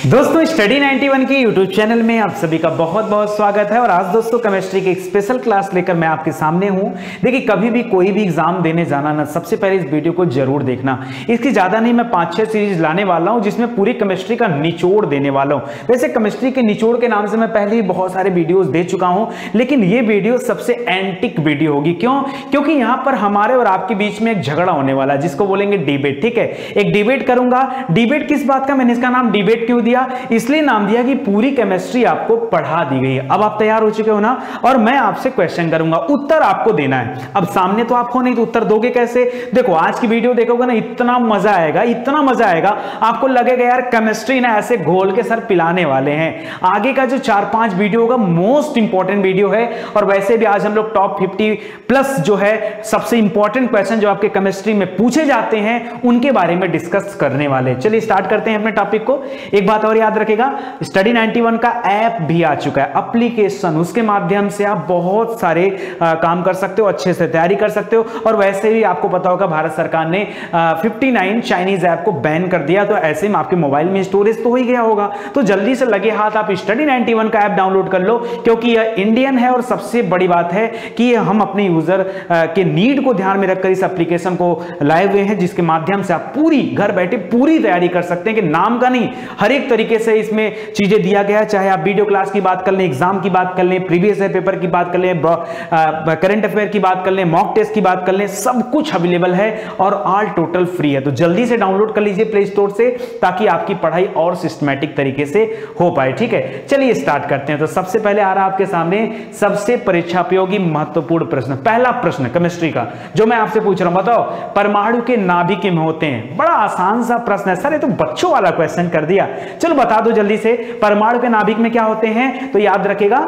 दोस्तों स्टडी 91 के YouTube channel में आप सभी का बहुत बहुत स्वागत है। और आज दोस्तों केमिस्ट्री की एक स्पेशल क्लास लेकर मैं आपके सामने हूं। देखिए कभी भी कोई भी एग्जाम देने जाना ना, सबसे पहले इस वीडियो को जरूर देखना। इसकी ज्यादा नहीं, मैं 5-6 सीरीज लाने वाला हूं जिसमें पूरी केमिस्ट्री का निचोड़ देने वाला हूं। वैसे केमिस्ट्री के निचोड़ के नाम से मैं पहले ही बहुत सारे वीडियोज दे चुका हूं, लेकिन ये वीडियो सबसे एंटिक वीडियो होगी। क्यों? क्योंकि यहां पर हमारे और आपके बीच में एक झगड़ा होने वाला है जिसको बोलेंगे डिबेट। ठीक है, एक डिबेट करूंगा। डिबेट किस बात का? मैंने इसका नाम डिबेट क्यों दिया? इसलिए नाम दिया कि पूरी केमिस्ट्री आपको पढ़ा दी गई है। अब आप तैयार हो चुके हो ना? और मैं आपसे क्वेश्चन करूंगा, उत्तर आपको देना है। अब सामने तो आप हो नहीं, तो उत्तर दोगे कैसे? देखो आज की वीडियो देखोगे ना, इतना मजा आएगा, इतना मजा आएगा, आपको लगेगा यार केमिस्ट्री ना ऐसे घोल के सर पिलाने वाले हैं। आगे का जो 4-5 वीडियो होगा मोस्ट इंपॉर्टेंट वीडियो है। और वैसे भी आज हम लोग टॉप 50 प्लस जो है सबसे इंपॉर्टेंट क्वेश्चन जो आपके केमिस्ट्री में पूछे जाते हैं उनके बारे में डिस्कस करने वाले। चलिए स्टार्ट करते हैं अपने टॉपिक को। एक बात और याद रखेगा, स्टडी 91 का ऐप भी आ चुका है, एप्लीकेशन। उसके माध्यम से आप बहुत सारे काम कर सकते हो, अच्छे से तैयारी कर सकते हो। और वैसे भी आपको पता होगा भारत सरकार ने 59 चाइनीज ऐप को बैन कर दिया, तो ऐसे में आपके मोबाइल में स्टोरेज तो हो ही गया होगा। तो जल्दी से लगे हाथ आप स्टडी 91 का ऐप डाउनलोड कर लो, क्योंकि यह इंडियन है। और सबसे बड़ी बात है कि हम अपने यूजर के नीड को ध्यान में रखकर इस एप्लीकेशन को लाए हुए हैं, जिसके माध्यम से आप पूरी घर बैठे पूरी तैयारी कर सकते हैं। कि नाम का नहीं, हर एक तरीके से इसमें चीजें दिया गया है। चाहे आप वीडियो क्लास की बात कर लें, एग्जाम की बात कर लें, प्रीवियस ईयर पेपर की बात कर लें, करंट अफेयर की बात कर लें, मॉक टेस्ट की बात कर लें, सब कुछ अवेलेबल है और ऑल टोटल फ्री है। तो जल्दी से डाउनलोड कर लीजिए प्ले स्टोर से, ताकि आपकी पढ़ाई और सिस्टमैटिक तरीके से हो पाए। ठीक है, चलिए स्टार्ट करते हैं। तो सबसे पहले आ रहा आपके सामने सबसे परीक्षा उपयोगी महत्वपूर्ण प्रश्न। पहला प्रश्न केमिस्ट्री का जो मैं आपसे पूछ रहा हूं, बताओ परमाणु के नाभिक में होते हैं। बड़ा आसान सा प्रश्न है सर, ये तो बच्चों वाला क्वेश्चन कर दिया। चलो बता दो जल्दी से, परमाणु के नाभिक में क्या होते हैं? तो याद रखेगा,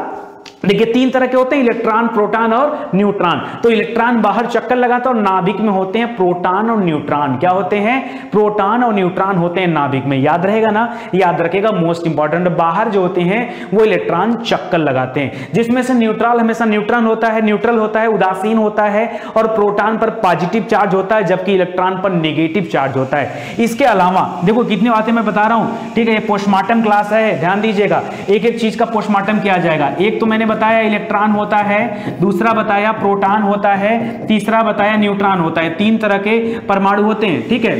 देखिए 3 तरह के होते हैं, इलेक्ट्रॉन, प्रोटॉन और न्यूट्रॉन। तो इलेक्ट्रॉन बाहर चक्कर लगाता है और नाभिक में होते हैं प्रोटॉन और न्यूट्रॉन। क्या होते हैं? प्रोटॉन और न्यूट्रॉन होते हैं नाभिक में। याद रहेगा ना? याद रखेगा, मोस्ट इंपॉर्टेंट। बाहर जो होते हैं वो इलेक्ट्रॉन चक्कर लगाते हैं, जिसमें से न्यूट्रॉन हमेशा न्यूट्रॉन होता है, न्यूट्रल होता है, उदासीन होता है। और प्रोटॉन पर पॉजिटिव चार्ज होता है, जबकि इलेक्ट्रॉन पर नेगेटिव चार्ज होता है। इसके अलावा देखो कितनी बातें मैं बता रहा हूं। ठीक है, ये पोस्टमार्टम क्लास है, ध्यान दीजिएगा। एक एक चीज का पोस्टमार्टम किया जाएगा। एक तो मैंने बताया इलेक्ट्रॉन होता है, दूसरा बताया प्रोटॉन होता है, तीसरा बताया न्यूट्रॉन होता है। 3 तरह के परमाणु होते हैं। ठीक है,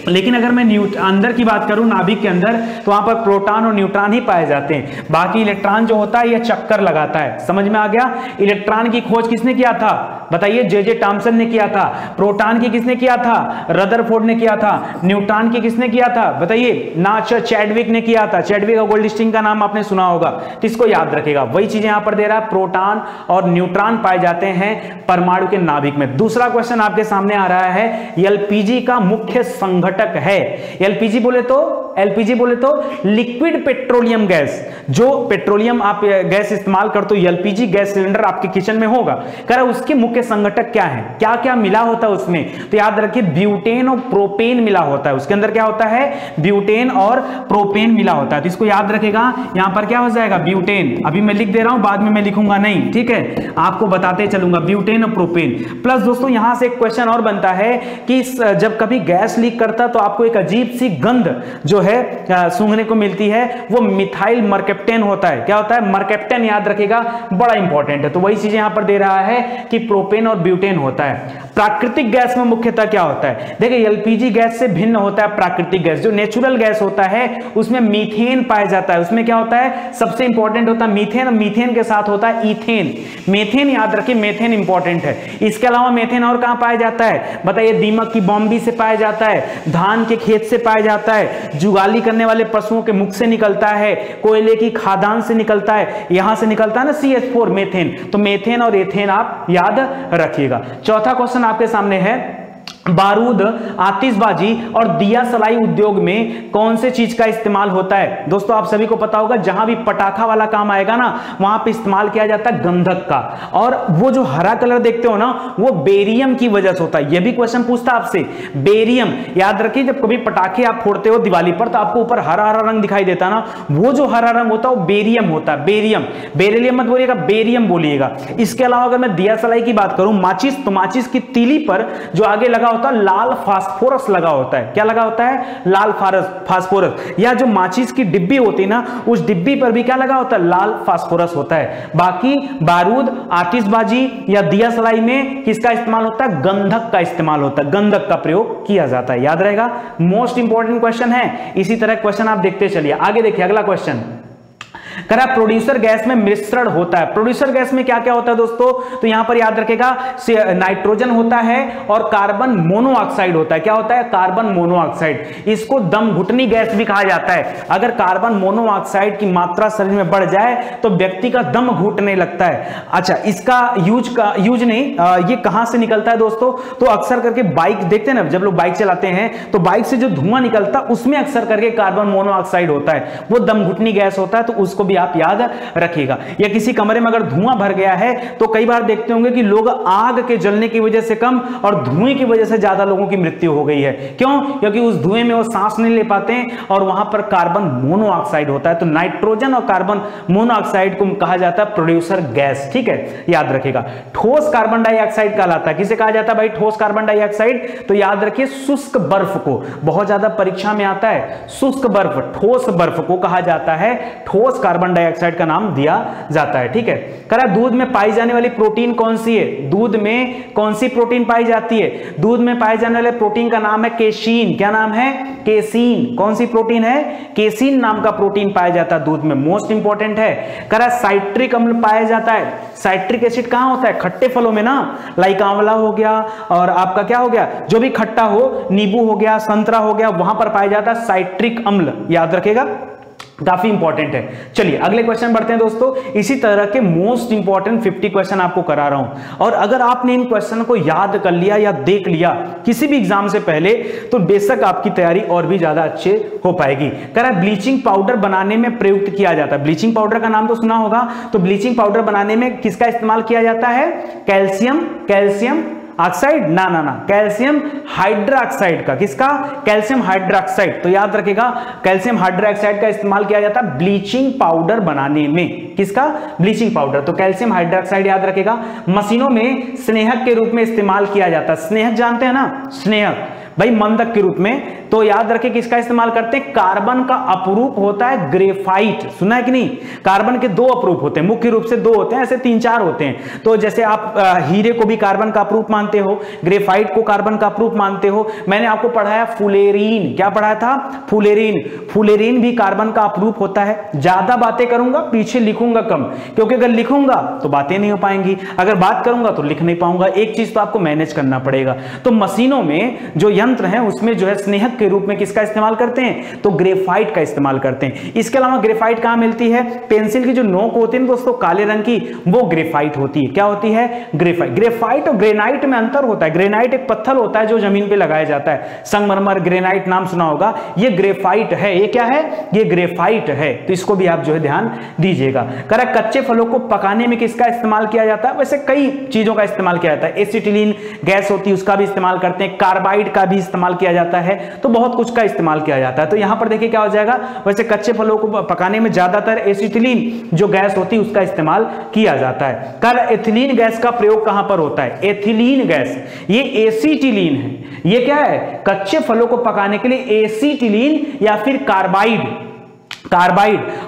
लेकिन अगर मैं अंदर की बात करूं नाभिक के अंदर, तो वहां पर प्रोटॉन और न्यूट्रॉन ही पाए जाते हैं। बाकी इलेक्ट्रॉन जो होता है यह चक्कर लगाता है। समझ में आ गया? इलेक्ट्रॉन की खोज किसने किया था? बताइए, जे टॉमसन ने किया था। प्रोटॉन की किसने किया था? रदरफोर्ड ने किया था। न्यूट्रॉन की किसने किया था? बताइए, नाचर चैडविक ने किया था। चैडविक और गोल्डस्टीन का नाम आपने सुना होगा, तो इसको याद रखेगा। वही चीजें यहां पर दे रहा है, प्रोटॉन और न्यूट्रॉन पाए जाते हैं परमाणु के नाभिक में। दूसरा क्वेश्चन आपके सामने आ रहा है, एलपीजी का मुख्य संघटक है। एलपीजी बोले तो लिक्विड पेट्रोलियम गैस। जो पेट्रोलियम आप गैस इस्तेमाल करते हो, एलपीजी गैस सिलेंडर आपके किचन में होगा। कह रहा उसके मुख्य संघटक क्या है, क्या क्या मिला होता है उसमें? तो याद रखिए, ब्यूटेन और प्रोपेन मिला होता है। उसके अंदर क्या होता है? ब्यूटेन और प्रोपेन मिला होता है। तो इसको याद रखेगा। यहां पर क्या हो जाएगा? ब्यूटेन। अभी मैं लिख दे रहा हूं, बाद में मैं लिखूंगा नहीं। ठीक है, आपको बताते चलूंगा, ब्यूटेन और प्रोपेन। प्लस दोस्तों यहां से एक क्वेश्चन और बनता है कि जब कभी गैस लीक करता तो आपको एक अजीब सी गंध जो है सूंघने को मिलती है, वो मिथाइल मरकेप्टेन होता है। क्या होता है? मरकेप्टेन। याद रखेगा, बड़ा इंपॉर्टेंट है। तो वही चीजें यहां पर दे रहा है कि प्रोपेन और ब्यूटेन होता है। प्राकृतिक गैस में मुख्यतः क्या होता है? देखिए एलपीजी गैस से भिन्न होता है प्राकृतिक गैस। जो नेचुरल गैस होता है उसमें मीथेन पाया जाता है। उसमें क्या होता है? सबसे इंपॉर्टेंट होता है मीथेन। मीथेन के साथ होता है ईथेन। मीथेन याद रखिए, मीथेन इंपॉर्टेंट है। इसके अलावा मीथेन और कहां पाया जाता है? बताइए, दीमक की बॉम्बी से पाया जाता है, धान के खेत से पाया जाता है, जुगाली करने वाले पशुओं के मुख से निकलता है, कोयले की खादान से निकलता है, यहां से निकलता है ना CH4 मीथेन। तो मीथेन और एथेन आप याद रखिएगा। चौथा क्वेश्चन आपके सामने है, बारूद, आतिशबाजी और दिया सलाई उद्योग में कौन से चीज का इस्तेमाल होता है? दोस्तों आप सभी को पता होगा, जहां भी पटाखा वाला काम आएगा ना, वहां पे इस्तेमाल किया जाता है गंधक का। और वो जो हरा कलर देखते हो ना, वो बेरियम की वजह से होता है। ये भी क्वेश्चन पूछता आपसे, बेरियम। याद रखिए, जब कभी पटाखे आप फोड़ते हो दिवाली पर, तो आपको ऊपर हरा हरा रंग दिखाई देता ना, वो जो हरा रंग होता है वो बेरियम होता है। बेरियम, बेरिलियम मत बोलिएगा, बेरियम बोलिएगा। इसके अलावा अगर मैं दिया सलाई की बात करूं, माचिस, तो माचिस की तीली पर जो आगे लगा होता है, लाल फास्फोरस लगा होता है। क्या लगा होता है? लाल फास्फोरस। या जो माचिस की डिब्बी होती है ना, उस डिब्बी पर भी क्या लगा होता है? लाल फास्फोरस होता है। बाकी बारूद, आतिशबाजी या दिया सलाई में किसका इस्तेमाल होता है? गंधक का इस्तेमाल होता है, गंधक का प्रयोग किया जाता है। याद रहेगा, मोस्ट इंपॉर्टेंट क्वेश्चन है। इसी तरह क्वेश्चन आप देखते चलिए। आगे देखिए अगला क्वेश्चन, करा प्रोड्यूसर गैस में मिश्रण होता है। प्रोड्यूसर गैस में क्या क्या होता है दोस्तों? तो यहां पर याद रखेगा, नाइट्रोजन होता है और कार्बन मोनोऑक्साइड होता है। क्या होता है? Carbon monoxide. इसको दम घुटनी गैस भी कहा जाता है। अगर कार्बन मोनोऑक्साइड की मात्रा शरीर में बढ़ जाए तो व्यक्ति का दम घुटने लगता है। अच्छा, इसका यूज नहीं, ये कहां से निकलता है दोस्तों? तो अक्सर करके बाइक देखते हैं ना, जब लोग बाइक चलाते हैं तो बाइक से जो धुआं निकलता है उसमें अक्सर करके कार्बन मोनोऑक्साइड होता है, वो दम घुटनी गैस होता है। तो उसको भी आप याद रखिएगा। या किसी कमरे में अगर धुआं भर गया है तो कई बार देखते होंगे कि लोग आग के जलने की वजह से कम और धुएं की वजह से ज्यादा लोगों की मृत्यु हो गई है। क्यों? क्योंकि उस धुएं में वो सांस नहीं ले पाते हैं और वहां पर कार्बन मोनोऑक्साइड होता है। तो नाइट्रोजन और कार्बन मोनोऑक्साइड को कहा जाता है प्रोड्यूसर गैस। ठीक है, याद रखिएगा। ठोस कार्बन डाइऑक्साइड कहलाता है। किसे कहा जाता है भाई ठोस कार्बन डाइऑक्साइड? तो याद रखिए शुष्क बर्फ को, बहुत ज्यादा परीक्षा में आता है। शुष्क बर्फ, ठोस बर्फ को कहा जाता है ठोस कार्बन डाइऑक्साइड का नाम दिया जाता है। ठीक है, करा दूध में पाई जाने वाली प्रोटीन कौन सी है? दूध में कौन सी प्रोटीन पाई जाती है? दूध में पाए जाने वाले प्रोटीन का नाम है केसीन। क्या नाम है? केसीन। कौन सी प्रोटीन है? केसीन नाम का प्रोटीन पाया जाता है दूध में, मोस्ट इंपॉर्टेंट है। करा साइट्रिक अम्ल पाया जाता है। साइट्रिक एसिड कहां होता है? खट्टे फलों में ना, लाइक आंवला हो गया और आपका क्या हो गया, जो भी खट्टा हो, नींबू हो गया, संतरा हो गया, वहां पर पाया जाता है साइट्रिक अम्ल। याद रखेगा, काफी इंपॉर्टेंट है। चलिए अगले क्वेश्चन बढ़ते हैं दोस्तों। इसी तरह के मोस्ट इंपॉर्टेंट 50 क्वेश्चन आपको करा रहा हूं, और अगर आपने इन क्वेश्चन को याद कर लिया या देख लिया किसी भी एग्जाम से पहले, तो बेशक आपकी तैयारी और भी ज्यादा अच्छे हो पाएगी। करा ब्लीचिंग पाउडर बनाने में प्रयुक्त किया जाता है। ब्लीचिंग पाउडर का नाम तो सुना होगा। तो ब्लीचिंग पाउडर बनाने में किसका इस्तेमाल किया जाता है? कैल्शियम ऑक्साइड ना, कैल्शियम हाइड्रोक्साइड का। किसका? Calcium hydroxide. तो याद रखेगा, कैल्शियम हाइड्रोक्साइड का इस्तेमाल किया जाता है ब्लीचिंग पाउडर बनाने में। किसका? Bleaching powder. तो कैल्शियम हाइड्रोक्साइड याद रखेगा। मशीनों में स्नेहक के रूप में इस्तेमाल किया जाता है। स्नेहक जानते हैं ना? स्नेहक भाई मंदक के रूप में। तो याद रखें किसका इस्तेमाल करते हैं? कार्बन का अपरूप होता है ग्रेफाइट। सुना है कि नहीं? कार्बन के दो अपरूप होते हैं, मुख्य रूप से दो होते हैं, ऐसे 3-4 होते हैं। तो जैसे आप हीरे को भी कार्बन का अपरूप मानते हो, ग्रेफाइट को कार्बन का अपरूप मानते हो। मैंने आपको पढ़ाया फुलेरीन। क्या पढ़ाया था? फुलेरीन। फुलेरीन भी कार्बन का अपरूप होता है। ज्यादा बातें करूंगा, पीछे लिखूंगा कम, क्योंकि अगर लिखूंगा तो बातें नहीं हो पाएंगी, अगर बात करूंगा तो लिख नहीं पाऊंगा। एक चीज तो आपको मैनेज करना पड़ेगा। तो मशीनों में जो यंत्र है उसमें जो है स्नेहक के रूप में किसका इस्तेमाल करते हैं? तो ग्रेफाइट का इस्तेमाल करते हैं। इसके अलावा ग्रेफाइट कहां मिलती है? पेंसिल की जो नोक होती है दोस्तों काले रंग की, वो ग्रेफाइट होती है। क्या होती है? ग्रेफाइट। ग्रेफाइट और ग्रेनाइट में अंतर होता है। ग्रेनाइट एक पत्थर होता है जो जमीन पे लगाया जाता है। संगमरमर, ग्रेनाइट नाम सुना होगा। ये ग्रेफाइट है। ये क्या है? ये ग्रेफाइट है। तो इसको भी आप जो है ध्यान दीजिएगा। करा कच्चे फलों को पकाने में किसका इस्तेमाल किया जाता है? वैसे कई चीजों का इस्तेमाल किया जाता है। एसिटिलीन गैस होती है, उसका भी इस्तेमाल करते हैं। कार्बाइड का भी इस्तेमाल किया जाता है। तो बहुत कुछ का इस्तेमाल किया जाता है। तो यहां पर देखिए क्या हो जाएगा, वैसे कच्चे फलों को पकाने में ज्यादातर एसिटिलीन जो गैस होती है उसका इस्तेमाल किया जाता है। कर एथिलीन गैस का प्रयोग कहां पर होता है? एथिलीन गैस, ये एसिटिलीन है। ये क्या है? कच्चे फलों को पकाने के लिए एसिटिलीन या फिर कार्बाइड।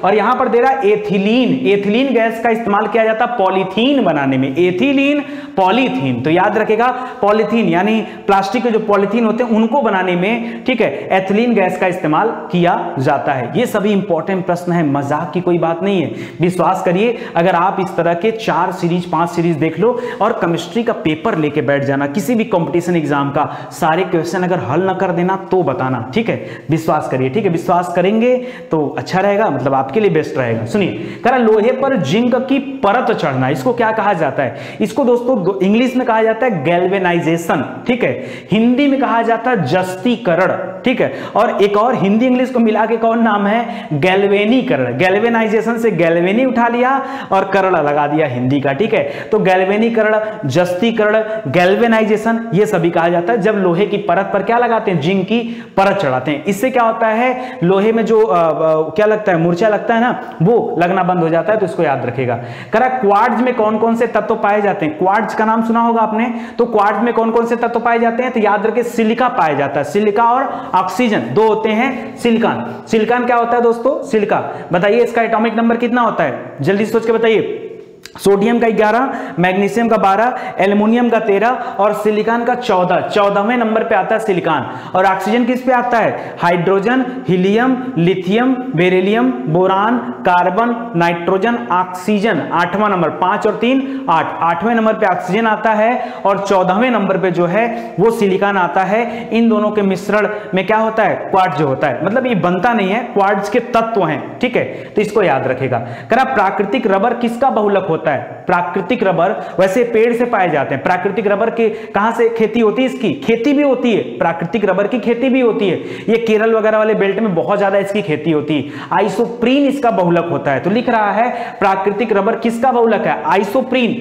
और यहां पर दे रहा एथिलीन। एथिलीन गैस का इस्तेमाल किया जाता है पॉलीथीन बनाने में। Ethylene, polythene. तो याद रखेगा, पॉलीथीन यानी प्लास्टिक के जो पॉलीथीन होते हैं उनको बनाने में, ठीक है, एथिलीन गैस का इस्तेमाल किया जाता है। ये सभी इंपॉर्टेंट प्रश्न है, मजाक की कोई बात नहीं है। विश्वास करिए, अगर आप इस तरह के 4 सीरीज 5 सीरीज देख लो और केमिस्ट्री का पेपर लेके बैठ जाना, किसी भी कंपटीशन एग्जाम का, सारे क्वेश्चन अगर हल न कर देना तो बताना, ठीक है? विश्वास करिए, ठीक है? विश्वास करेंगे तो अच्छा रहेगा, मतलब आपके लिए बेस्ट रहेगा। सुनिए, करा लोहे पर जिंक की परत चढ़ना, इसको क्या कहा जाता है? इसको दोस्तों इंग्लिश में कहा जाता है गैल्वेनाइजेशन, ठीक है? हिंदी में कहा जाता है जस्तीकरण, ठीक है? और एक और हिंदी इंग्लिश को मिला के कौन नाम है? गैल्वेनीकरण। गैल्वेनाइजेशन से गैल्वेनी उठा लिया और करण लगा दिया हिंदी का, ठीक है? तो गैल्वेनीकरण, जस्तीकरण, गैल्वेनाइजेशन, ये सभी कहा जाता है जब लोहे की परत पर क्या लगाते हैं? जिंक की परत चढ़ाते हैं। इससे क्या होता है? लोहे में जो क्या लगता है, मूर्छा लगता है ना, वो लगना बंद हो जाता है, तो इसको याद रखेगा। करा क्वार्ट्ज में कौन कौन से तत्व पाए जाते हैं, क्वार्ट्ज का नाम सुना होगा आपने, तो क्वार्ट्ज में कौन कौन से तत्व पाए जाते हैं, तो याद रखिए सिलिका पाया जाता है, सिलिका और ऑक्सीजन दो होते हैं। सिलिकॉन, सिलिकॉन क्या होता है दोस्तों, सिलिका, बताइए इसका एटॉमिक नंबर कितना होता है, जल्दी सोच के बताइए। सोडियम का 11, मैग्नीशियम का 12, एल्युमिनियम का 13 और सिलिकॉन का 14, 14वें नंबर पे आता है सिलिकॉन। और ऑक्सीजन किस पे आता है, hydrogen, helium, lithium, beryllium, boron, carbon, nitrogen, oxygen 8वां नंबर, 5 और 3 8, 8वें नंबर पे ऑक्सीजन आता है और 14वें नंबर पे जो है वो सिलिकॉन आता है। इन दोनों के मिश्रण में क्या होता है, क्वार्ट्ज जो होता है, मतलब ये बनता नहीं है, क्वार्ट्ज के तत्व हैं, ठीक है, तो इसको याद रखेगा। करा प्राकृतिक रबर किसका बहुलक होता है, प्राकृतिक रबर वैसे पेड़ से पाए जाते हैं, प्राकृतिक रबर की कहां से खेती होती है, इसकी खेती भी होती है, प्राकृतिक रबर की खेती भी होती है, ये केरल वगैरह वाले बेल्ट में बहुत ज्यादा इसकी खेती होती है। आइसोप्रीन इसका बहुलक होता है, तो लिख रहा है प्राकृतिक रबर किसका बहुलक है, आइसोप्रीन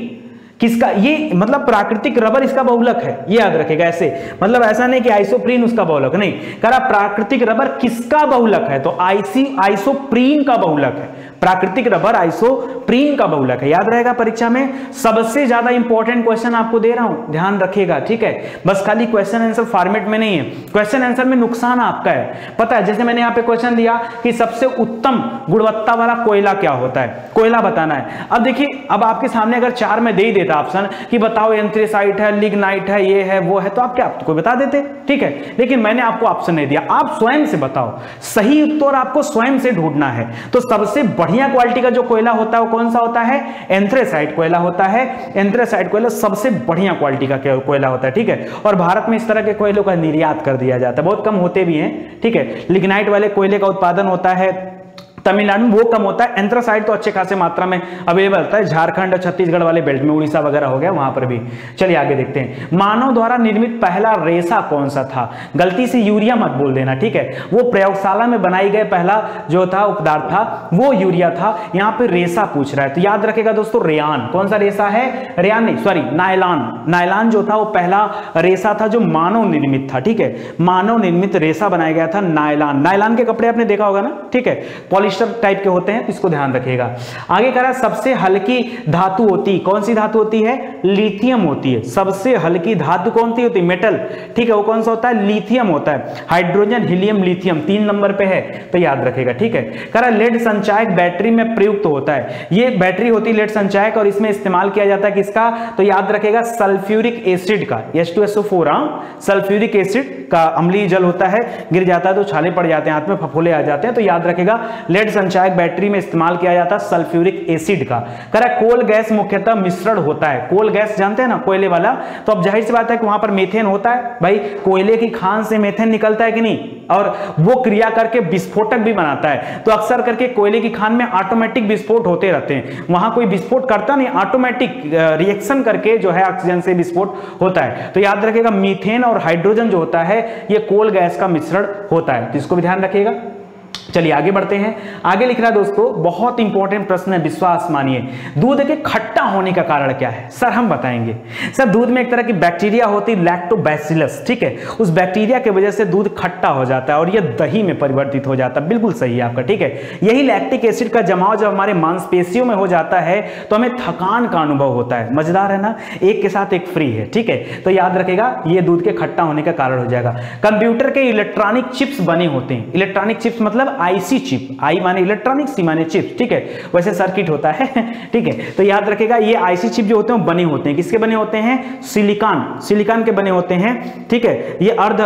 किसका, ये मतलब प्राकृतिक रबर इसका बहुलक है, ये याद रखेगा। ऐसे मतलब ऐसा नहीं कि आइसोप्रीन उसका बहुलक, नहीं, करा प्राकृतिक रबर किसका बहुलक है, तो आइसोप्रीन का बहुलक है, प्राकृतिक रबर आइसोप्रीन का बहुलक है, याद रहेगा। परीक्षा में सबसे ज्यादा इंपॉर्टेंट क्वेश्चन आपको दे रहा हूं, ध्यान रखिएगा, ठीक है, बस खाली क्वेश्चन आंसर फॉर्मेट में नहीं है, क्वेश्चन आंसर में नुकसान आपका है, पता है। जैसे मैंने यहां पे क्वेश्चन दिया कि सबसे उत्तम गुणवत्ता वाला कोयला क्या होता है, कोयला बताना है। अब देखिए, अब आपके सामने अगर 4 में दे ही देता ऑप्शन कि बताओ एंथ्रेसाइट है, लिग्नाइट है, ये है, वो है, तो आप क्या आपको बता देते, ठीक है, लेकिन मैंने आपको ऑप्शन नहीं दिया, आप स्वयं से बताओ, सही उत्तर आपको स्वयं से ढूंढना है। तो सबसे बढ़िया क्वालिटी का जो कोयला होता है वो कौन सा होता है, एंथ्रेसाइट कोयला होता है, एंथ्रेसाइट कोयला सबसे बढ़िया क्वालिटी का कोयला होता है, ठीक है। और भारत में इस तरह के कोयलों का निर्यात कर दिया जाता है, बहुत कम होते भी हैं, ठीक है। लिग्नाइट वाले कोयले का उत्पादन होता है तमिलनाडु में, वो कम होता है, एंथ्रासाइट तो अच्छे खासे मात्रा में अवेलेबल होता है झारखंड और छत्तीसगढ़ वाले बेल्ट में, उड़ीसा वगैरह हो गया वहां पर भी। चलिए आगे देखते हैं, मानव द्वारा निर्मित पहला रेशा कौन सा था, गलती से यूरिया मत बोल देना, ठीक है, वो प्रयोगशाला में बनाई गए पहला जो था उपदार्थ था वो यूरिया था, यहाँ पे रेशा पूछ रहा है, तो याद रखेगा दोस्तों रेयान, कौन सा रेशा है, रेयान नहीं सॉरी नायलॉन, नायलॉन जो था वो पहला रेशा था जो मानव निर्मित था, ठीक है, मानव निर्मित रेशा बनाया गया था नायलॉन। नायलॉन के कपड़े आपने देखा होगा ना, ठीक है, पॉलिस्टर टाइप के होते हैं, इसको ध्यान रखिएगा। आगे कह रहा है सबसे हल्की धातु होती, कौन सी धातु होती है, लिथियम होती है, सबसे हल्की धातु कौन सी होती है, मेटल, ठीक है, वो कौन सा होता है, लिथियम होता है, हाइड्रोजन, हीलियम, लिथियम 3 नंबर पे है, तो याद रखेगा, ठीक है। कह रहा लेड संचायक बैटरी में प्रयुक्त होता है, ये बैटरी होती है लेड संचायक और इसमें इस्तेमाल किया जाता है किसका, तो याद रखेगा सल्फ्यूरिक एसिड का, H2SO4, सल्फ्यूरिक एसिड का अम्लीय जल होता है, गिर जाता है तो छाले पड़ जाते हैं, हाथ में फफोले आ जाते हैं, तो याद रखेगा लेड संचायक बैटरी में इस्तेमाल किया जाता है सल्फ्यूरिक एसिड का। करा कोल गैस मुख्यतः मिश्रण होता है, कोल गैस जानते हैं ना, कोयले वाला, तो अब जाहिर सी बात है कि वहां पर मीथेन होता है, भाई कोयले की खान से मीथेन निकलता है कि नहीं, और वो क्रिया करके विस्फोटक भी बनाता है, तो अक्सर करके कोयले की खान में ऑटोमेटिक विस्फोट होते रहते हैं, वहां कोई विस्फोट करता नहीं, ऑटोमेटिक रिएक्शन करके जो है ऑक्सीजन से विस्फोट होता है, तो याद रखिएगा मीथेन और हाइड्रोजन जो होता है ये कोल गैस का मिश्रण होता है, तो इसको भी ध्यान रखिएगा। चलिए आगे बढ़ते हैं, आगे लिख रहा है दोस्तों, बहुत इंपॉर्टेंट प्रश्न है, विश्वास मानिए, दूध के खट्टा होने का कारण क्या है, सर हम बताएंगे। सर दूध में एक तरह की बैक्टीरिया होती है लैक्टोबैसिलस, ठीक है, उस बैक्टीरिया की वजह से दूध खट्टा हो जाता है और यह दही में परिवर्तित हो जाता है, बिल्कुल सही है आपका, ठीक है। यही लैक्टिक एसिड का जमाव जब हमारे मांसपेशियों में हो जाता है तो हमें थकान का अनुभव होता है, मजेदार है ना, एक के साथ एक फ्री है, ठीक है, तो याद रखेगा ये दूध के खट्टा होने का कारण हो जाएगा। कंप्यूटर के इलेक्ट्रॉनिक चिप्स बने होते हैं, इलेक्ट्रॉनिक चिप्स मतलब आईसी चिप, आई माने इलेक्ट्रॉनिक, सी माने चिप्स, ठीक है, वैसे सर्किट होता है, ठीक है, तो याद रखेगा ये आईसी चिप जो होते हैं बने होते हैं, किसके बने होते हैं, सिलिकॉन, सिलिकॉन के बने होते हैं, ठीक है, ये अर्ध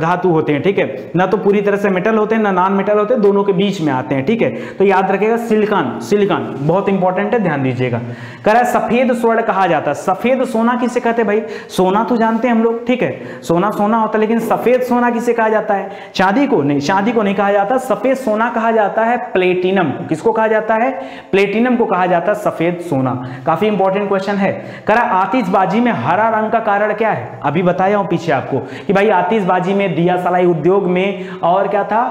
धातु होते हैं, ठीक है, ना तो पूरी तरह से मेटल होते हैं ना नॉन मेटल होते हैं, दोनों के बीच में आते हैं, ठीक है, तो याद रखेगा सिलिकॉन, सिलिकॉन बहुत इंपॉर्टेंट है, ध्यान दीजिएगा। कह रहा है सफेद स्वर्ण कहा जाता है, सफेद सोना किसे कहते हैं भाई, सोना तो जानते हैं हम लोग, ठीक है, सोना सोना होता है, लेकिन सफेद सोना किसे कहा जाता है, चांदी को नहीं, चांदी को नहीं कहा जाता, सफेद सोना कहा जाता है प्लेटिनम, किसको कहा जाता है, प्लेटिनम को कहा जाता है सफेद सोना, काफी इंपॉर्टेंट क्वेश्चन है। करा आतिशबाजी में हरा रंग का कारण क्या है, अभी बताया हूं पीछे आपको कि भाई आतिशबाजी में, दिया सलाई उद्योग में, और क्या था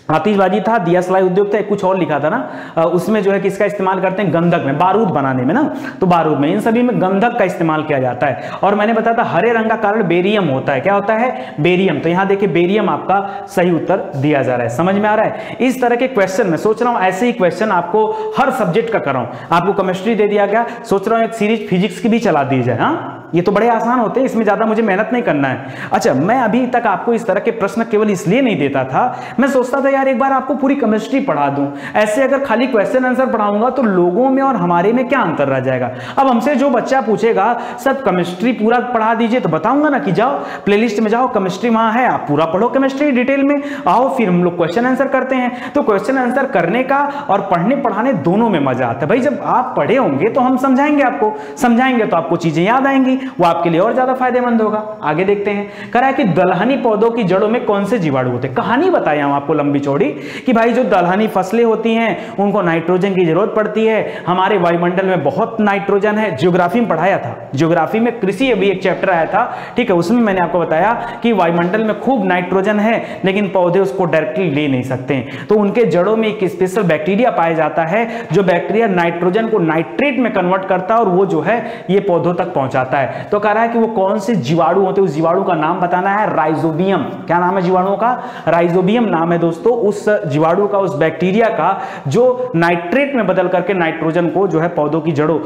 आतिशबाजी था, दिया सलाई उद्योग था, कुछ और लिखा था ना, उसमें जो है किसका इस्तेमाल करते हैं, गंधक में, बारूद बनाने में ना, तो बारूद में, इन सभी में गंधक का इस्तेमाल किया जाता है। और मैंने बताया था हरे रंग का कारण बेरियम होता है, क्या होता है, बेरियम। तो यहां देखिए बेरियम आपका सही उत्तर दिया जा रहा है। समझ में आ रहा है? इस तरह के क्वेश्चन मैं सोच रहा हूं ऐसे ही क्वेश्चन आपको हर सब्जेक्ट का कर रहा हूं। आपको केमिस्ट्री दे दिया गया, सोच रहा हूं एक सीरीज फिजिक्स की भी चला दी जाए। हाँ, ये तो बड़े आसान होते हैं, इसमें ज्यादा मुझे मेहनत नहीं करना है। अच्छा, मैं अभी तक आपको इस तरह के प्रश्न केवल इसलिए नहीं देता था, मैं सोचता था यार एक बार आपको पूरी केमिस्ट्री पढ़ा दूं। ऐसे अगर खाली क्वेश्चन आंसर पढ़ाऊंगा तो लोगों में और हमारे में क्या अंतर रह जाएगा। अब हमसे जो बच्चा पूछेगा सर केमिस्ट्री पूरा पढ़ा दीजिए, तो बताऊंगा ना कि जाओ प्लेलिस्ट में जाओ, केमिस्ट्री वहां है, आप पूरा पढ़ो केमिस्ट्री डिटेल में, आओ फिर हम लोग क्वेश्चन आंसर करते हैं। तो क्वेश्चन आंसर करने का और पढ़ने पढ़ाने दोनों में मजा आता है भाई। जब आप पढ़े होंगे तो हम समझाएंगे, आपको समझाएंगे तो आपको चीजें याद आएंगी, वो आपके लिए और ज्यादा फायदेमंद होगा। आगे देखते हैं, कह रहा है कि दलहनी पौधों की जड़ों में कौन से जीवाणु होते हैं। कहानी बताया हूं आपको लंबी चौड़ी कि भाई जो दलहनी फसलें होती हैं उनको नाइट्रोजन की जरूरत पड़ती है। हमारे वायुमंडल में बहुत नाइट्रोजन है, ज्योग्राफी में पढ़ाया था, ज्योग्राफी में कृषि अभी एक चैप्टर आया था, ठीक है, उसमें मैंने आपको बताया कि वायुमंडल में खूब नाइट्रोजन है लेकिन पौधे उसको डायरेक्टली ले नहीं सकते हैं। तो उनके जड़ों में एक स्पेशल बैक्टीरिया पाया जाता है, जो बैक्टीरिया नाइट्रोजन को नाइट्रेट में कन्वर्ट करता है और वो जो है ये पौधों तक पहुंचाता है। तो कह रहा है कि वो कौन से जीवाणु होते हैं, उस जीवाणु का नाम बताना है, राइजोबियम। क्या नाम है जीवाणुओं का? राइजोबियम नाम है दोस्तों उस जीवाणु का, उस बैक्टीरिया का जो नाइट्रेट में बदल करके नाइट्रोजन को जो है पौधों की जड़ों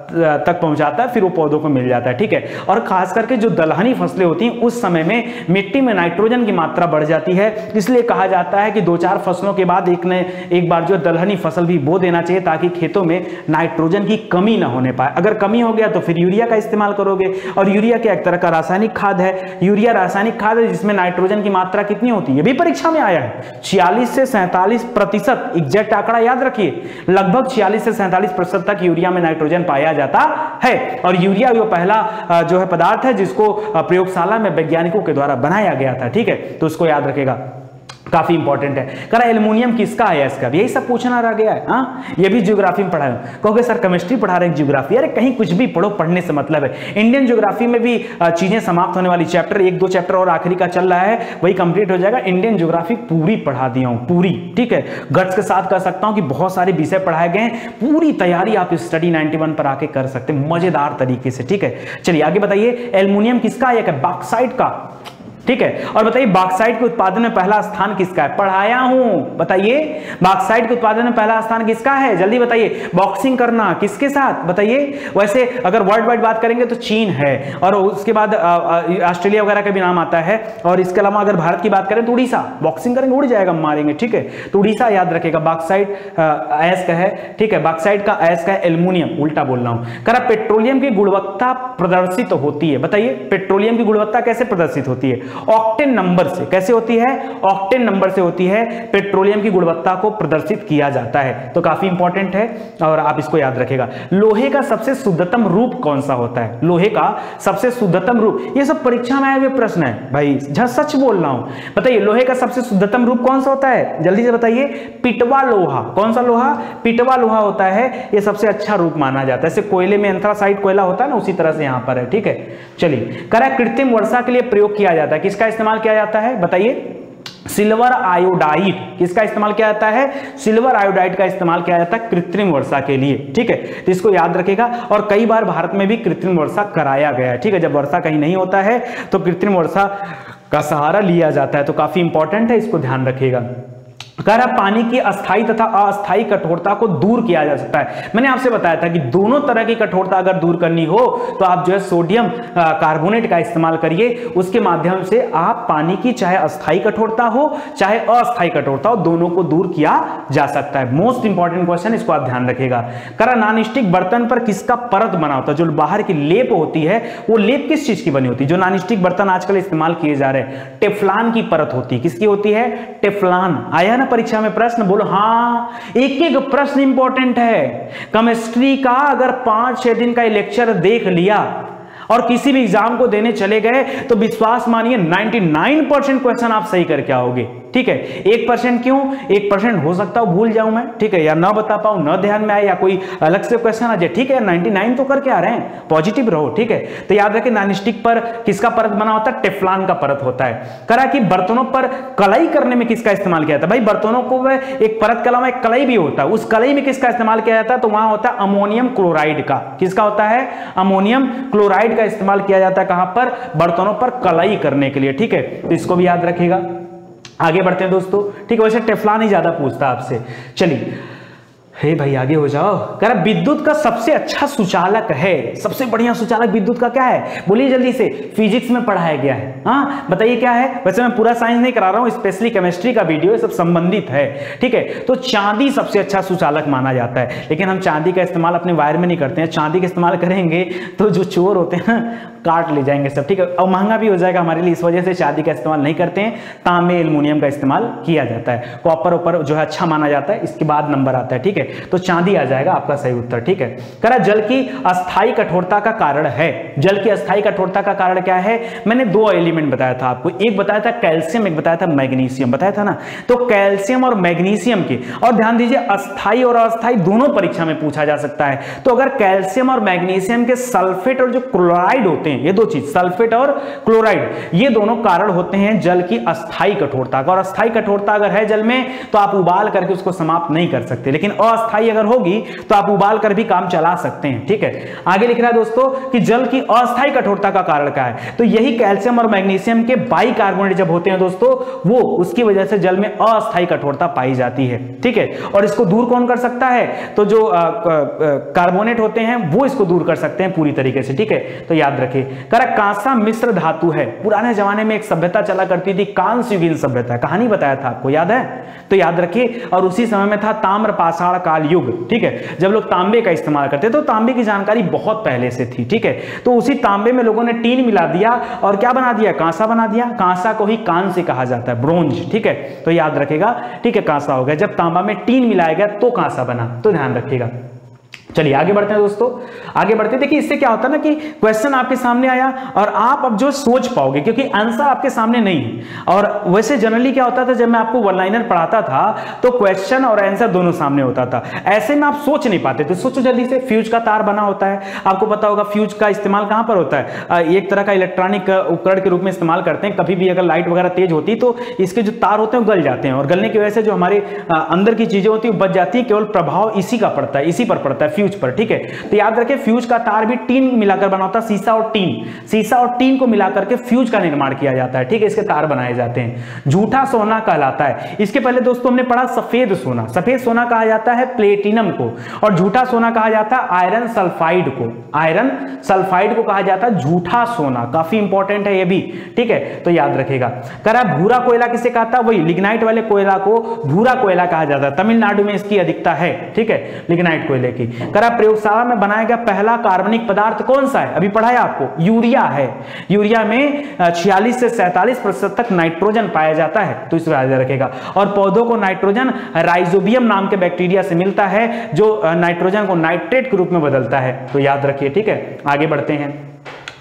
तक पहुंचाता है, फिर वो पौधों को मिल जाता है, ठीक है। और खास करके जो दलहनी फसलें होती हैं उस समय में मिट्टी में नाइट्रोजन की मात्रा बढ़ जाती है, इसलिए कहा जाता है कि 2-4 फसलों के बाद एक बार जो दलहनी फसल भी बो देना चाहिए ताकि खेतों में नाइट्रोजन की कमी ना होने पाए। अगर कमी हो गया तो फिर यूरिया का इस्तेमाल करोगे, और यूरिया क्या एक तरह का रासायनिक खाद है। यूरिया रासायनिक खाद है जिसमें नाइट्रोजन की मात्रा कितनी होती है, ये भी परीक्षा में आया है, 46 से 47%, एग्जैक्ट आंकड़ा याद रखिए, लगभग 46 से 47% तक यूरिया में नाइट्रोजन पाया जाता है। और यूरिया वो पहला जो है पदार्थ है जिसको प्रयोगशाला में वैज्ञानिकों के द्वारा बनाया गया था, ठीक है, तो उसको याद रखेगा, काफी इंपॉर्टेंट है। कह रहा एल्युमिनियम किसका है, इसका भी यही सब पूछना रह गया है। हाँ, ये भी ज्योग्राफी में पढ़ाया, कहोगे सर केमिस्ट्री पढ़ा रहे हैं ज्योग्राफी, अरे कहीं कुछ भी पढ़ो, पढ़ने से मतलब है। इंडियन ज्योग्राफी में भी चीजें समाप्त होने वाली, चैप्टर 1-2 चैप्टर और आखिरी का चल रहा है, वही कंप्लीट हो जाएगा। इंडियन ज्योग्राफी पूरी पढ़ा दिया हूं, पूरी, ठीक है, गट्स के साथ कर सकता हूं कि बहुत सारे विषय पढ़ाए गए हैं, पूरी तैयारी आप स्टडी 91 पर आके कर सकते हैं मजेदार तरीके से, ठीक है। चलिए आगे बताइए, एल्युमिनियम किसका है, बॉक्साइट का, ठीक है। और बताइए बॉक्साइट के उत्पादन में पहला स्थान किसका है, पढ़ाया हूं, बताइए बॉक्साइट के उत्पादन में पहला स्थान किसका है, जल्दी बताइए। बॉक्सिंग करना किसके साथ, बताइए। वैसे अगर वर्ल्ड वाइड बात करेंगे तो चीन है, और उसके बाद ऑस्ट्रेलिया वगैरह का भी नाम आता है, और इसके अलावा अगर भारत की बात करें तो उड़ीसा, बॉक्सिंग करेंगे उड़ जाएगा, मारेंगे, ठीक है, तो उड़ीसा याद रखेगा। बॉक्साइट अयस्क का है, ठीक है, बॉक्साइट का अयस्क है एल्युमिनियम, उल्टा बोल रहा हूं। करा पेट्रोलियम की गुणवत्ता प्रदर्शित होती है, बताइए पेट्रोलियम की गुणवत्ता कैसे प्रदर्शित होती है, ऑक्टेन नंबर से। कैसे होती है, ऑक्टेन नंबर से होती है, पेट्रोलियम की गुणवत्ता को प्रदर्शित किया जाता है, तो काफी इंपॉर्टेंट है और आप इसको याद रखेगा। लोहे का सबसे शुद्धतम रूप कौन सा होता है, लोहे का सबसे शुद्धतम रूप, ये सब परीक्षा में आए हुए प्रश्न है भाई, सच बोल रहा हूं, बताइए लोहे का सबसे शुद्धतम रूप कौन सा होता है, जल्दी से बताइए। पिटवा लोहा, कौन सा लोहा, पिटवा लोहा होता है, ये सबसे अच्छा रूप माना जाता है। जैसे कोयले में एंथ्रासाइट कोयला होता है ना, उसी तरह से यहां पर है, ठीक है। चलिए, करा कृत्रिम वर्षा के लिए प्रयोग किया जाता है, किसका इस्तेमाल किया जाता है, बताइए। सिल्वर आयोडाइड, किसका इस्तेमाल किया जाता है, सिल्वर आयोडाइड का इस्तेमाल किया जाता है कृत्रिम वर्षा के लिए, ठीक है, तो इसको याद रखेगा। और कई बार भारत में भी कृत्रिम वर्षा कराया गया है, ठीक है, जब वर्षा कहीं नहीं होता है तो कृत्रिम वर्षा का सहारा लिया जाता है, तो काफी इंपॉर्टेंट है, इसको ध्यान रखिएगा। कह रहा पानी की अस्थायी तथा अस्थायी कठोरता को दूर किया जा सकता है। मैंने आपसे बताया था कि दोनों तरह की कठोरता अगर दूर करनी हो तो आप जो है सोडियम कार्बोनेट का इस्तेमाल करिए, उसके माध्यम से आप पानी की चाहे अस्थायी कठोरता हो चाहे अस्थायी कठोरता हो, दोनों को दूर किया जा सकता है। मोस्ट इंपॉर्टेंट क्वेश्चन, इसको आप ध्यान रखिएगा। कह रहा नॉनस्टिक बर्तन पर किसका परत बना होता है, जो बाहर की लेप होती है वो लेप किस चीज की बनी होती है, जो नॉनस्टिक बर्तन आजकल इस्तेमाल किए जा रहे हैं, टेफ्लॉन की परत होती है, किसकी होती है, टेफ्लॉन। आया ना परीक्षा में प्रश्न, बोलो हाँ, एक एक प्रश्न इंपॉर्टेंट है। केमिस्ट्री का अगर 5-6 दिन का लेक्चर देख लिया और किसी भी एग्जाम को देने चले गए तो विश्वास मानिए 99% क्वेश्चन आप सही करके आओगे। ठीक है। 1% क्यों? 1% हो सकता है भूल जाऊं मैं, ठीक है, या ना बता पाऊं, ना ध्यान में आए, या कोई अलग से क्वेश्चन आ जाए, ठीक है। 99 तो करके आ रहे हैं, पॉजिटिव रहो, ठीक है। तो याद रखें नॉनस्टिक पर किसका परत बना होता है? टेफ्लॉन का परत होता है। करा कि बर्तनों पर कलाई करने में किसका इस्तेमाल किया जाता है? भाई बर्तनों को एक परत के अलावा एक कलाई भी होता है, उस कलाई में किसका इस्तेमाल किया जाता है? तो वहां होता है अमोनियम क्लोराइड का। किसका होता है? अमोनियम क्लोराइड का इस्तेमाल किया जाता है कहां पर? बर्तनों पर कलाई करने के लिए, ठीक है। तो इसको भी याद रखिएगा। आगे बढ़ते हैं दोस्तों, ठीक है। वैसे टेफ्लॉन ही ज्यादा पूछता आपसे। चलिए, हे भाई आगे हो जाओ। कह रहा विद्युत का सबसे अच्छा सुचालक है, सबसे बढ़िया सुचालक विद्युत का क्या है? बोलिए जल्दी से, फिजिक्स में पढ़ाया गया है। हाँ बताइए क्या है? वैसे मैं पूरा साइंस नहीं करा रहा हूं, स्पेशली केमिस्ट्री का वीडियो सब संबंधित है, ठीक है। तो चांदी सबसे अच्छा सुचालक माना जाता है, लेकिन हम चांदी का इस्तेमाल अपने वायर में नहीं करते हैं। चांदी का इस्तेमाल करेंगे तो जो चोर होते हैं काट ले जाएंगे सब, ठीक है, और महंगा भी हो जाएगा हमारे लिए, इस वजह से चांदी का इस्तेमाल नहीं करते हैं। तांबे एल्युमिनियम का इस्तेमाल किया जाता है। कॉपर ऊपर जो है अच्छा माना जाता है, इसके बाद नंबर आता है, ठीक है। तो चांदी आ जाएगा आपका सही उत्तर, ठीक है। कह रहा जल की अस्थायी कठोरता का कारण है। जल की अस्थायी कठोरता का कारण क्या है? मैंने दो एलिमेंट बताया था आपको, एक बताया था कैल्शियम, एक बताया था मैग्नीशियम, बताया था ना। तो कैल्शियम और मैग्नीशियम की, और ध्यान दीजिए अस्थायी और अस्थायी दोनों परीक्षा में पूछा जा सकता है। तो अगर कैल्शियम और मैग्नीशियम के सल्फेट और जो क्लोराइड होते हैं, ये दो चीज सल्फेट और क्लोराइड, ये दोनों कारण होते हैं जल की अस्थायी कठोरता का। और अस्थायी कठोरता अगर है जल में तो आप उबाल करके उसको समाप्त नहीं कर सकते, लेकिन अस्थायी अगर होगी तो आप उबाल कर भी काम चला सकते हैं, ठीक है। आगे लिख रहा है दोस्तों कि जल की अस्थायी कठोरता का कारण क्या है? तो यही कैल्शियम और मैग्नीशियम के बाइकार्बोनेट जब होते हैं दोस्तों, वो उसकी वजह से जल में अस्थायी कठोरता पाई जाती है, ठीक है। और इसको दूर कौन कर सकता है? तो जो कार्बोनेट होते हैं वो इसको दूर कर सकते हैं पूरी तरीके से, ठीक है। तो याद रखिए। कांसा मिश्र धातु है। पुराने जमाने में एक सभ्यता चला करती थी, कांस्य युगीन सभ्यता, कहानी बताया था आपको, याद है? तो याद रखिए। और उसी समय में था ताम्र पाषाण काल युग, ठीक है, जब लोग तांबे का इस्तेमाल करते, तो तांबे की जानकारी बहुत पहले से थी, ठीक है। तो उसी तांबे में लोगों ने टीन मिला दिया और क्या बना दिया? कांसा बना दिया। कांसा को ही कांस्य कहा जाता है, ब्रोंज, ठीक है। तो याद रखेगा, ठीक है, कांसा हो गया। जब तांबा में टीन मिलाया गया तो कांसा बना, तो ध्यान रखिएगा। चलिए आगे बढ़ते हैं दोस्तों, आगे बढ़ते हैं। देखिए इससे क्या होता है ना कि क्वेश्चन आपके सामने आया और आप अब जो सोच पाओगे, क्योंकि आंसर आपके सामने नहीं है। और वैसे जनरली क्या होता था, जब मैं आपको वन लाइनर पढ़ाता था तो क्वेश्चन और आंसर दोनों सामने होता था, ऐसे में आप सोच नहीं पाते थे। सोचो जल्दी से, फ्यूज का तार बना होता है, आपको पता होगा फ्यूज का इस्तेमाल कहां पर होता है? एक तरह का इलेक्ट्रॉनिक उपकरण के रूप में इस्तेमाल करते हैं। कभी भी अगर लाइट वगैरह तेज होती तो इसके जो तार होते हैं वो गल जाते हैं, और गलने की वजह से जो हमारे अंदर की चीजें होती है वो बच जाती है। केवल प्रभाव इसी का पड़ता है, इसी पर पड़ता है, फ्यूज पर, ठीक है। तो याद रखें फ्यूज का तार भी टीन मिलाकर बना होता है, शीशा और टीन, शीशा और टीन को मिलाकर के फ्यूज का निर्माण किया जाता है, ठीक है। इसके तार बनाए जाते हैं। झूठा सोना कहलाता है। इसके पहले दोस्तों हमने पढ़ा सफेद सोना। सफेद सोना कहा जाता है प्लेटिनम को, और झूठा सोना कहा जाता है आयरन सल्फाइड को। आयरन सल्फाइड को कहा जाता है झूठा सोना, काफी इंपॉर्टेंट है ये भी, ठीक है। तो याद रखेगा। करा भूरा कोयला किसे कहता है? वही लिग्नाइट वाले कोयला को भूरा कोयला कहा जाता है। तमिलनाडु में इसकी अधिकता है, ठीक है, लिग्नाइट कोयले की। करा प्रयोगशाला में बनाया गया पहला कार्बनिक पदार्थ कौन सा है? अभी पढ़ाया आपको, यूरिया है। यूरिया में 46 से 47% तक नाइट्रोजन पाया जाता है, तो इस याद रखेगा। और पौधों को नाइट्रोजन राइजोबियम नाम के बैक्टीरिया से मिलता है, जो नाइट्रोजन को नाइट्रेट के रूप में बदलता है, तो याद रखिए, ठीक है। आगे बढ़ते हैं,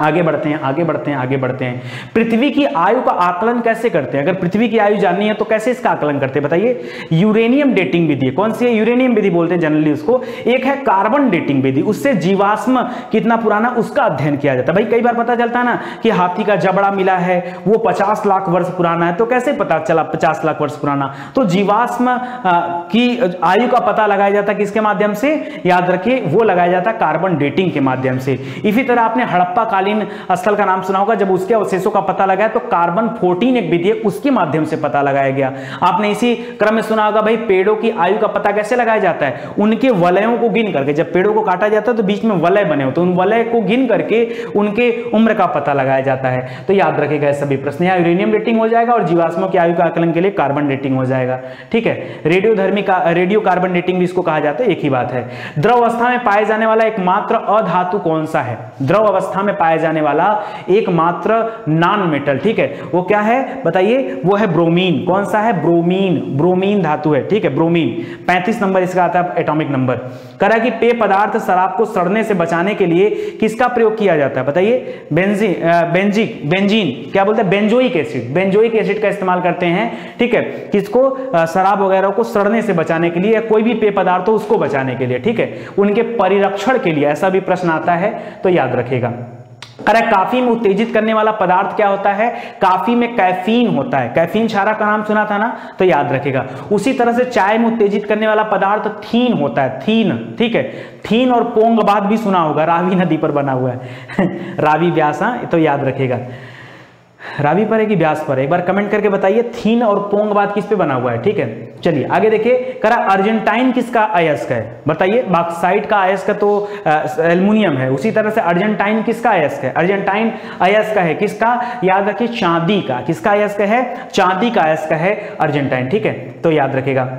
आगे बढ़ते हैं, आगे बढ़ते हैं, आगे बढ़ते हैं। पृथ्वी की आयु का आकलन कैसे करते हैं? अगर पृथ्वी की आयु जाननी है तो कैसे इसका आकलन करते हैं बताइए? यूरेनियम डेटिंग विधि। कौन सी है? यूरेनियम विधि बोलते हैं जनरली उसको। एक है कार्बन डेटिंग विधि, उससे जीवाश्म कितना पुराना उसका अध्ययन किया जाता है। भाई कई बार पता चलता है ना कि हाथी का जबड़ा मिला है, वो 50 लाख वर्ष पुराना है, तो कैसे पता चला 50 लाख वर्ष पुराना? तो जीवाश्म की आयु का पता लगाया जाता है किसके माध्यम से? याद रखिए, वो लगाया जाता है कार्बन डेटिंग के माध्यम से। इसी तरह आपने हड़प्पा स्थल का नाम सुना होगा, जब उसके अवशेषों का पता लगाया तो कार्बन 14 एक विधि है, उसके माध्यम से पता लगाया गया। आपने इसी क्रम में सुना होगा भाई पेड़ों की आयु का पता कैसे लगाया जाता है? उनके वलयों को गिन करके। जब पेड़ों को काटा जाता है तो बीच में वलय बने होते हैं, उन वलय को गिन करके उनके उम्र का पता लगाया जाता है। तो याद रखिएगा सभी प्रश्न। यहाँ यूरेनियम डेटिंग हो जाएगा और जीवाश्मों की आयु का आकलन के लिए कार्बन डेटिंग हो जाएगा, ठीक है। रेडियोधर्मी का रेडियो कार्बन डेटिंग भी इसको कहा जाता है, एक ही बात है। द्रव अवस्था में पाए जाने वाला एकमात्र अधातु कौन सा है? द्रव अवस्था में पाया पाया जाने वाला एकमात्र नॉन मेटल, ठीक है, वो क्या है बताइए, वो है ब्रोमीन। कौन सा है? ब्रोमीन, ब्रोमीन धातु है, ठीक है, ब्रोमीन। 35 नंबर इसका आता है एटॉमिक नंबर। करा कि पेय पदार्थ शराब को सड़ने से बचाने के लिए किसका प्रयोग किया जाता है बताइए? बेंजीन, क्या बोलते हैं? बेंजोइक एसिड, बेंजोइक एसिड का इस्तेमाल करते हैं, ठीक है, किसको? शराब वगैरह को सड़ने से बचाने के लिए या कोई भी पेय पदार्थ हो उसको बचाने के लिए, ठीक है, उनके परिरक्षण के लिए। ऐसा भी प्रश्न आता है तो याद रखेगा। अरे काफी में उत्तेजित करने वाला पदार्थ क्या होता है? काफी में कैफीन होता है। कैफीन क्षारक का नाम सुना था ना, तो याद रखेगा। उसी तरह से चाय में उत्तेजित करने वाला पदार्थ थीन होता है, थीन, ठीक है, थीन और पोंगबाद भी सुना होगा, रावी नदी पर बना हुआ है रावी व्यास, तो याद रखेगा। रावी पर है कि व्यास पर है, एक बार कमेंट करके बताइए। थीन और पोंगबाद किस पे बना हुआ है, ठीक है। चलिए आगे देखिए, करा अर्जेंटाइन किसका अयस्क है बताइए? बॉक्साइट का अयस्क तो एल्युमिनियम है, उसी तरह से अर्जेंटाइन किसका अयस्क है? अर्जेंटाइन अयस्क है किसका? याद रखिए, चांदी का। किसका अयस्क है? चांदी का अयस्क है अर्जेंटाइन, ठीक है, तो याद रखेगा।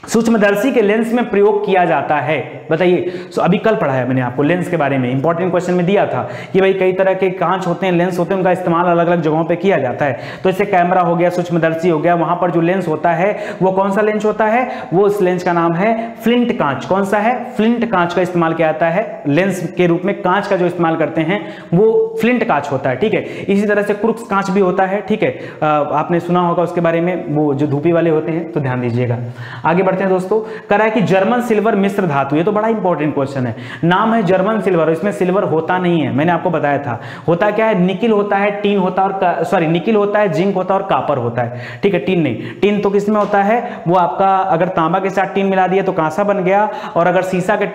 सूक्ष्मदर्शी के लेंस में प्रयोग किया जाता है बताइए? अभी कल पढ़ाया मैंने आपको लेंस के बारे में, इंपॉर्टेंट क्वेश्चन में दिया था कि भाई कई तरह के कांच होते हैं, लेंस होते हैं, उनका इस्तेमाल अलग अलग जगहों पे किया जाता है। तो इससे कैमरा हो गया, सूक्ष्मदर्शी हो गया, वहां पर जो लेंस होता है वो कौन सा लेंस होता है? वो इस लेंस का नाम है फ्लिंट कांच। कौन सा है? फ्लिंट कांच का इस्तेमाल किया जाता है लेंस के रूप में। कांच का जो इस्तेमाल करते हैं वो फ्लिंट कांच होता है, ठीक है। इसी तरह से क्रुक्स कांच भी होता है, ठीक है, आपने सुना होगा उसके बारे में, वो जो धूपी वाले होते हैं, तो ध्यान दीजिएगा। आगे बढ़ते हैं दोस्तों, करा है कि जर्मन सिल्वर मिश्र धातु, ये तो बड़ा इंपॉर्टेंट क्वेश्चन है। नाम है जर्मन सिल्वर, इसमें सिल्वर होता नहीं है, मैंने आपको बताया था। होता क्या है? निकिल होता है, टीन होता है, और सॉरी निकिल होता है, जिंक होता है और कापर होता है, ठीक है, टीन नहीं। टीन तो किसमें होता है? वो आपका अगर तांबा के साथ टीन मिला दिया तो कांसा बन गया, और अगर सीसा के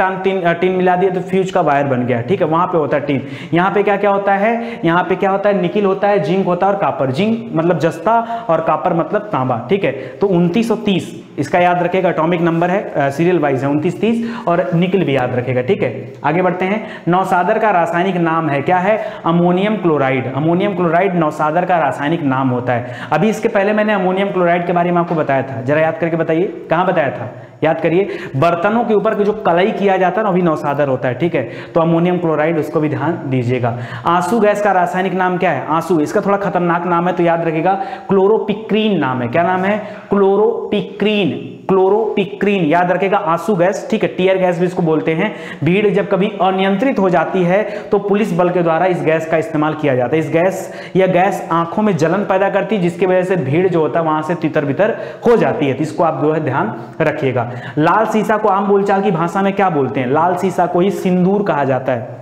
टीन मिला दिया तो फ्यूज का वायर बन गया, ठीक है, वहां पे होता है टीन। यहाँ पे क्या क्या होता है? यहाँ पे क्या होता है? निकिल होता है, जिंक होता है और कापर। जिंक मतलब जस्ता और कापर मतलब तांबा, ठीक है। तो 29 और 30 इसका याद रखेगा, एटॉमिक नंबर है, सीरियल वाइज है 29, 30, और निकिल भी याद रखेगा, ठीक है। आगे बढ़ते हैं, नौसादर का रासायनिक नाम है, क्या है? Ammonium chloride. अमोनियम क्लोराइड नौसादर का रासायनिक नाम होता है। अभी इसके पहले मैंने अमोनियम क्लोराइड के बारे में आपको बताया था, जरा याद करके बताइए कहां बताया था, याद करिए। बर्तनों के ऊपर जो कलई किया जाता है ना, अभी नौसादर होता है, ठीक है, तो अमोनियम क्लोराइड, उसको भी ध्यान दीजिएगा। आंसू गैस का रासायनिक नाम क्या है? आंसू, इसका थोड़ा खतरनाक नाम है तो याद रखिएगा, क्लोरोपिक्रीन नाम है। क्या नाम है? क्लोरोपिक्रीन, क्लोरोपिक्रीन याद रखेगा। आंसू गैस, ठीक है, टीयर गैस भी इसको बोलते हैं। भीड़ जब कभी अनियंत्रित हो जाती है तो पुलिस बल के द्वारा इस गैस का इस्तेमाल किया जाता है। इस गैस, यह गैस आंखों में जलन पैदा करती है, जिसकी वजह से भीड़ जो होता है वहां से तितर बितर हो जाती है, तो इसको आप जो है ध्यान रखिएगा। लाल सीसा को आम बोलचाल की भाषा में क्या बोलते हैं? लाल सीसा को ही सिंदूर कहा जाता है।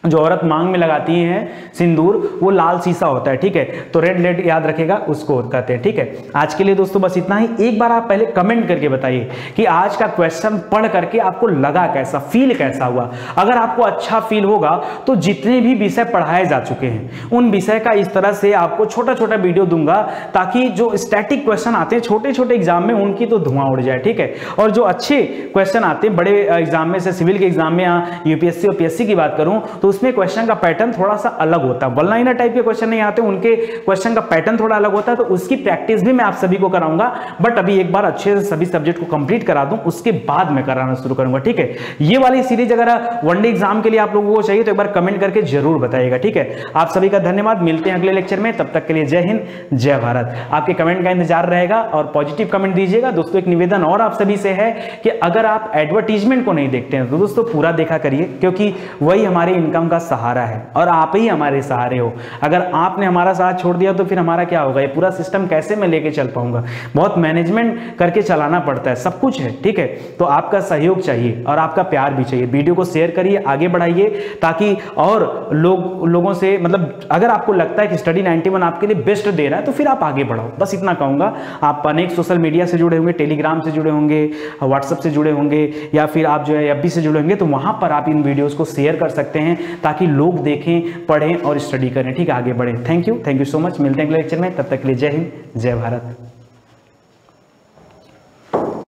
जो औरत मांग में लगाती है सिंदूर, वो लाल सीसा होता है, ठीक है। तो रेड लेड याद रखेगा, उसको कहते हैं, ठीक है। आज के लिए दोस्तों बस इतना ही। एक बार आप पहले कमेंट करके बताइए कि आज का क्वेश्चन पढ़ करके आपको लगा कैसा, फील कैसा हुआ। अगर आपको अच्छा फील होगा तो जितने भी विषय पढ़ाए जा चुके हैं उन विषय का इस तरह से आपको छोटा छोटा वीडियो दूंगा, ताकि जो स्टैटिक क्वेश्चन आते हैं छोटे छोटे एग्जाम में, उनकी तो धुआं उड़ जाए, ठीक है। और जो अच्छे क्वेश्चन आते हैं बड़े एग्जाम में से, सिविल के एग्जाम में या यूपीएससी और पीएससी की बात करूं तो उसमें क्वेश्चन का पैटर्न थोड़ा सा अलग होता है। वन लाइनर टाइप के क्वेश्चन नहीं आते, उनके क्वेश्चन का पैटर्न थोड़ा अलग होता है, तो उसकी प्रैक्टिस भी मैं आप सभी को कराऊंगा। बट अभी एक बार अच्छे से सभी सब्जेक्ट को कंप्लीट करा दूं, उसके बाद मैं कराना शुरू करूंगा, ठीक है। ये वाली सीरीज अगर वनडे एग्जाम के लिए आप लोगों को चाहिए तो एक बार कमेंट करके जरूर बताइएगा, ठीक है। आप सभी का धन्यवाद, मिलते हैं अगले लेक्चर में, तब तक के लिए जय हिंद, जय भारत। आपके कमेंट का इंतजार रहेगा और पॉजिटिव कमेंट दीजिएगा। दोस्तों एक निवेदन और आप सभी से है कि अगर आप एडवर्टीजमेंट को नहीं देखते हैं तो दोस्तों पूरा देखा करिए, क्योंकि वही हमारे इनकम का सहारा है और आप ही हमारे सहारे हो। अगर आपने हमारा साथ छोड़ दिया तो फिर हमारा क्या होगा? ये पूरा सिस्टम कैसे मैं लेके चल पाऊंगा? बहुत मैनेजमेंट करके चलाना पड़ता है, सब कुछ है, ठीक है। तो आपका सहयोग चाहिए और आपका प्यार भी चाहिए। वीडियो को शेयर करिए, आगे बढ़ाइए, ताकि और लोगों से, मतलब अगर आपको लगता है कि स्टडी 91 आपके लिए बेस्ट दे रहा है तो फिर आप आगे बढ़ाओ, बस इतना कहूंगा। आप अनेक सोशल मीडिया से जुड़े होंगे, टेलीग्राम से जुड़े होंगे, व्हाट्सएप से जुड़े होंगे, या फिर आप जो है एफबी से जुड़े होंगे, तो वहां पर आप इन वीडियोस को शेयर कर सकते हैं ताकि लोग देखें, पढ़ें और स्टडी करें, ठीक है, आगे बढ़ें। Thank you so much. मिलते हैं अगले लेक्चर में, तब तक के लिए जय हिंद, जय भारत।